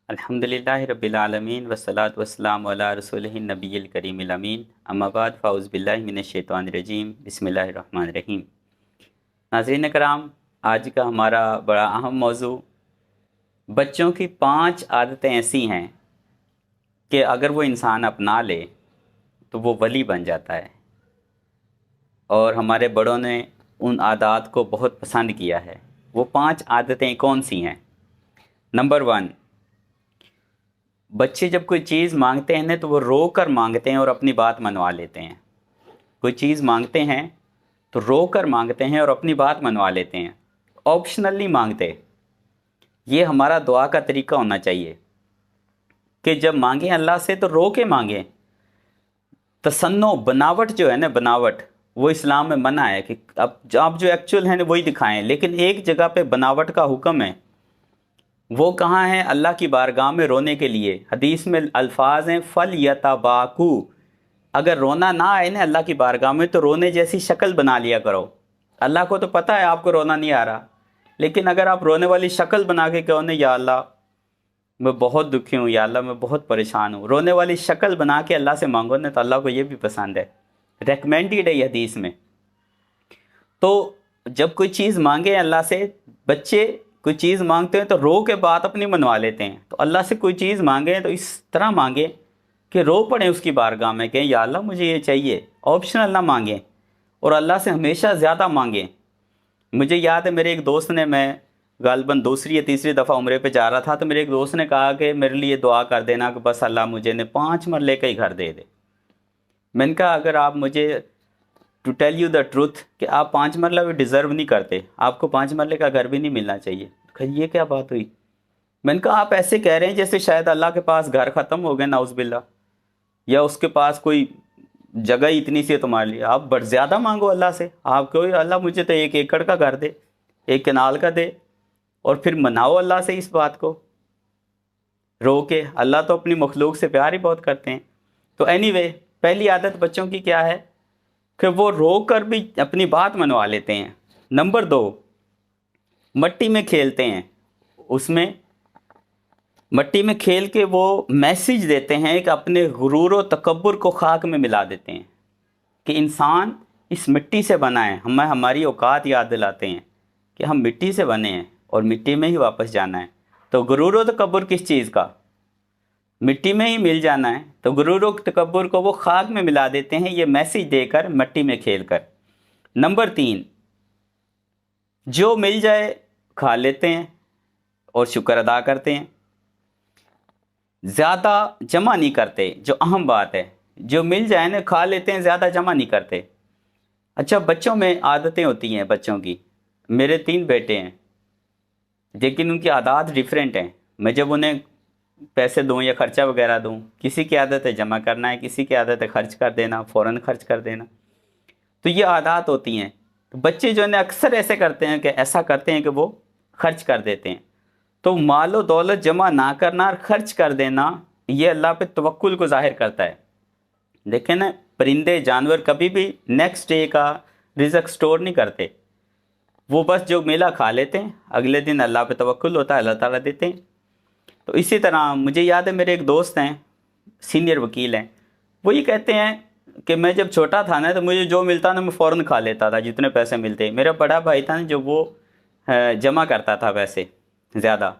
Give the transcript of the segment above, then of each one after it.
الحمدللہ رب العالمین والصلاة والسلام علی رسولہ النبی الکریم الامین اما بعد فاعوذ باللہ من الشیطان الرجیم بسم اللہ الرحمن الرحیم۔ ناظرین کرام، آج کا ہمارا بڑا اہم موضوع بچوں کی 5 عادتیں ایسی ہیں کہ اگر وہ انسان اپنا لے تو وہ ولی بن جاتا ہے، اور ہمارے بڑوں نے ان عادات کو بہت پسند کیا ہے۔ وہ 5 عادتیں کون سی ہیں؟ نمبر 1، بچے جب کوئی چیز مانگتے ہیں تو وہ رو کر مانگتے ہیں اور اپنی بات منوا لیتے ہیں۔ کوئی چیز مانگتے ہیں تو رو کر مانگتے ہیں اور اپنی بات منوا لیتے ہیں، آپشنل نہیں مانگتے۔ یہ ہمارا دعا کا طریقہ ہونا چاہیے کہ جب مانگیں اللہ سے تو رو کے مانگیں۔ تصنع، بناوٹ جو ہے نا، بناوٹ وہ اسلام میں منع ہے کہ اب آپ جو ایکچول ہیں وہی دکھائیں، لیکن ایک جگہ پہ بناوٹ کا حکم ہے۔ وہ کہاں ہیں؟ اللہ کی بارگاہ میں رونے کے لیے۔ حدیث میں الفاظ ہیں فَلْيَتَبَاكُوا، اگر رونا نہ آئے نا اللہ کی بارگاہ میں تو رونے جیسی شکل بنا لیا کرو۔ اللہ کو تو پتہ ہے آپ کو رونا نہیں آ رہا، لیکن اگر آپ رونے والی شکل بنا کے کہو نا یا اللہ میں بہت دکھی ہوں، یا اللہ میں بہت پریشان ہوں، رونے والی شکل بنا کے اللہ سے مانگو نا تو اللہ کو یہ بھی پسند ہے، ریکمینڈیڈ ہے یہ حدیث میں۔ تو جب کوئی چیز مانگے اللہ سے، بچے کوئی چیز مانگتے ہیں تو رو کے بات اپنی منوا لیتے ہیں۔ تو اللہ سے کوئی چیز مانگیں تو اس طرح مانگیں کہ رو پڑیں اس کی بارگاہ میں، کہیں یا اللہ مجھے یہ چاہیے، آپشنل نہ مانگیں، اور اللہ سے ہمیشہ زیادہ مانگیں۔ مجھے یاد ہے میرے ایک دوست نے، میں غالباً دوسری یا تیسری دفعہ عمرے پہ جا رہا تھا، تو میرے ایک دوست نے کہا کہ میرے لیے دعا کر دینا کہ بس اللہ مجھے نے 5 مرلے کا ہی گھر دے دے۔ میں نے کہا اگر آپ مجھے to tell you the truth کہ آپ 5 مرلہ بھی ڈیزرو نہیں کرتے، آپ کو 5 مرلے کا گھر بھی نہیں ملنا چاہیے۔ کہ یہ کیا بات ہوئی؟ میں نے کہا آپ ایسے کہہ رہے ہیں جیسے شاید اللہ کے پاس گھر ختم ہو گئے، نعوذ باللہ، یا اس کے پاس کوئی جگہ ہی اتنی سی ہے تمہارے لیے۔ آپ بڑھ زیادہ مانگو اللہ سے، آپ کہو اللہ مجھے تو 1 ایکڑ کا گھر دے، 1 کنال کا دے، اور پھر مناؤ اللہ سے اس بات کو رو کے۔ اللہ تو اپنی مخلوق سے پیار ہی بہت کرتے ہیں۔ تو اینی وے، پہلی عادت بچوں کی کیا ہے کہ وہ رو کر بھی اپنی بات منوا لیتے ہیں۔ نمبر 2، مٹی میں کھیلتے ہیں، اس میں مٹی میں کھیل کے وہ میسیج دیتے ہیں کہ اپنے غرور و تکبر کو خاک میں ملا دیتے ہیں کہ انسان اس مٹی سے بنا ہے۔ ہمیں ہماری اوقات یاد دلاتے ہیں کہ ہم مٹی سے بنے ہیں اور مٹی میں ہی واپس جانا ہے۔ تو غرور و تکبر کس چیز کا؟ مٹی میں ہی مل جانا ہے۔ تو غرور و تکبر کو وہ خاک میں ملا دیتے ہیں، یہ میسیج دے کر، مٹی میں کھیل کر۔ نمبر 3، جو مل جائے کھا لیتے ہیں اور شکر ادا کرتے ہیں، زیادہ جمع نہیں کرتے، جو اہم بات ہے۔ جو مل جائے نا کھا لیتے ہیں، زیادہ جمع نہیں کرتے۔ اچھا، بچوں میں عادتیں ہوتی ہیں بچوں کی۔ میرے 3 بیٹے ہیں، لیکن ان کی عادات ڈیفرنٹ ہیں۔ میں جب انہیں پیسے دوں یا خرچہ وغیرہ دوں، کسی کی عادت ہے جمع کرنا ہے، کسی کی عادت ہے خرچ کر دینا، فوراً خرچ کر دینا۔ تو یہ عادات ہوتی ہیں۔ تو بچے جو ہے اکثر ایسے کرتے ہیں کہ ایسا کرتے ہیں کہ وہ خرچ کر دیتے ہیں۔ تو مال و دولت جمع نہ کرنا اور خرچ کر دینا، یہ اللہ پہ توکل کو ظاہر کرتا ہے۔ دیکھیں نا، پرندے جانور کبھی بھی نیکسٹ ڈے کا رزق سٹور نہیں کرتے، وہ بس جو ملا کھا لیتے ہیں، اگلے دن اللہ پہ توکل ہوتا ہے، اللہ تعالیٰ دیتے ہیں۔ تو اسی طرح مجھے یاد ہے میرے ایک دوست ہیں، سینئر وکیل ہیں، وہ یہ کہتے ہیں کہ میں جب چھوٹا تھا نا تو مجھے جو ملتا نا میں فوراً کھا لیتا تھا، جتنے پیسے ملتے۔ میرا بڑا بھائی تھا نا جو وہ جمع کرتا تھا پیسے زیادہ۔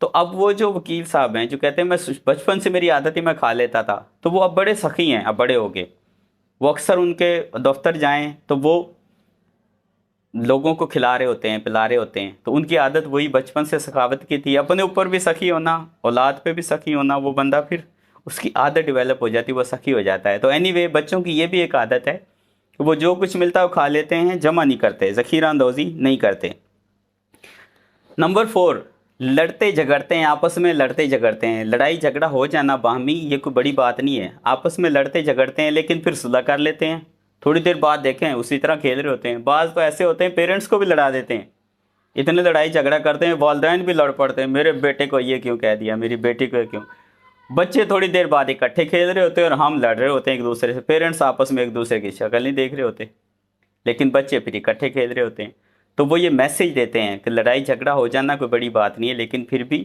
تو اب وہ جو وکیل صاحب ہیں جو کہتے ہیں میں بچپن سے میری عادت ہی میں کھا لیتا تھا، تو وہ اب بڑے سخی ہیں، اب بڑے ہو گئے۔ وہ اکثر ان کے دفتر جائیں تو وہ لوگوں کو کھلا رہے ہوتے ہیں، پلا رہے ہوتے ہیں۔ تو ان کی عادت وہی بچپن سے سخاوت کی تھی، اپنے اوپر بھی سخی ہونا، اولاد پہ بھی سخی ہونا۔ وہ بندہ پھر اس کی عادت ڈیولپ ہو جاتی، وہ سخی ہو جاتا ہے۔ تو اینی وے، بچوں کی یہ بھی ایک عادت ہے کہ وہ جو کچھ ملتا ہے وہ کھا لیتے ہیں، جمع نہیں کرتے، ذخیرہ اندوزی نہیں کرتے۔ نمبر 4، لڑتے جھگڑتے ہیں، آپس میں لڑتے جھگڑتے ہیں۔ لڑائی جھگڑا ہو جانا باہمی یہ کوئی بڑی بات نہیں ہے، آپس میں لڑتے جھگڑتے ہیں لیکن پھر صلح کر لیتے ہیں۔ تھوڑی دیر بعد دیکھیں اسی طرح کھیل رہے ہوتے ہیں۔ بعض تو ایسے ہوتے ہیں پیرنٹس کو بھی لڑا دیتے ہیں، اتنے لڑائی جھگڑا کرتے ہیں، والدین بھی لڑ پڑتے ہیں، میرے بیٹے کو یہ کیوں کہہ دیا، میری بیٹی کو کیوں۔ بچے تھوڑی دیر بعد اکٹھے کھیل رہے ہوتے ہیں اور ہم لڑ رہے ہوتے ہیں ایک دوسرے سے۔ پیرنٹس آپس میں ایک دوسرے کی شکل نہیں دیکھ رہے ہوتے، لیکن بچے پھر اکٹھے کھیل رہے ہوتے ہیں۔ تو وہ یہ میسیج دیتے ہیں کہ لڑائی جھگڑا ہو جانا کوئی بڑی بات نہیں ہے، لیکن پھر بھی